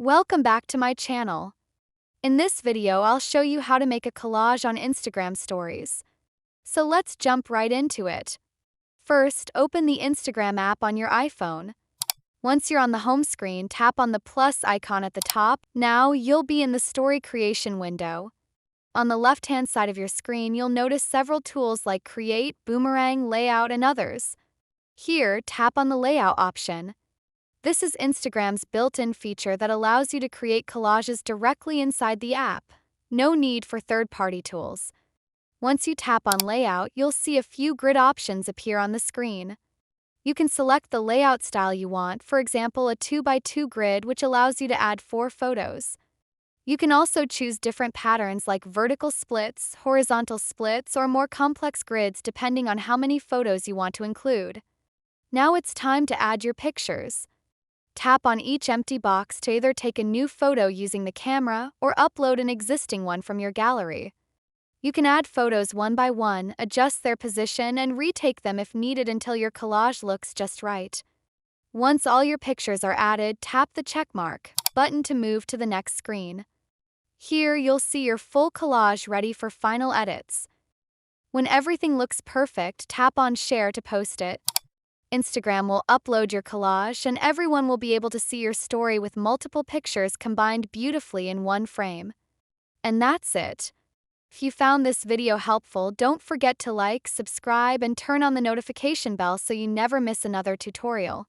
Welcome back to my channel. In this video, I'll show you how to make a collage on Instagram stories. So let's jump right into it. First, open the Instagram app on your iPhone. Once you're on the home screen, tap on the plus icon at the top. Now you'll be in the story creation window. On the left-hand side of your screen, you'll notice several tools like Create, Boomerang, Layout, and others. Here, tap on the Layout option. This is Instagram's built-in feature that allows you to create collages directly inside the app. No need for third-party tools. Once you tap on Layout, you'll see a few grid options appear on the screen. You can select the layout style you want, for example, a 2x2 grid, which allows you to add 4 photos. You can also choose different patterns like vertical splits, horizontal splits, or more complex grids depending on how many photos you want to include. Now it's time to add your pictures. Tap on each empty box to either take a new photo using the camera or upload an existing one from your gallery. You can add photos one by one, adjust their position, and retake them if needed until your collage looks just right. Once all your pictures are added, tap the checkmark button to move to the next screen. Here, you'll see your full collage ready for final edits. When everything looks perfect, tap on Share to post it. Instagram will upload your collage, and everyone will be able to see your story with multiple pictures combined beautifully in one frame. And that's it. If you found this video helpful, don't forget to like, subscribe, and turn on the notification bell so you never miss another tutorial.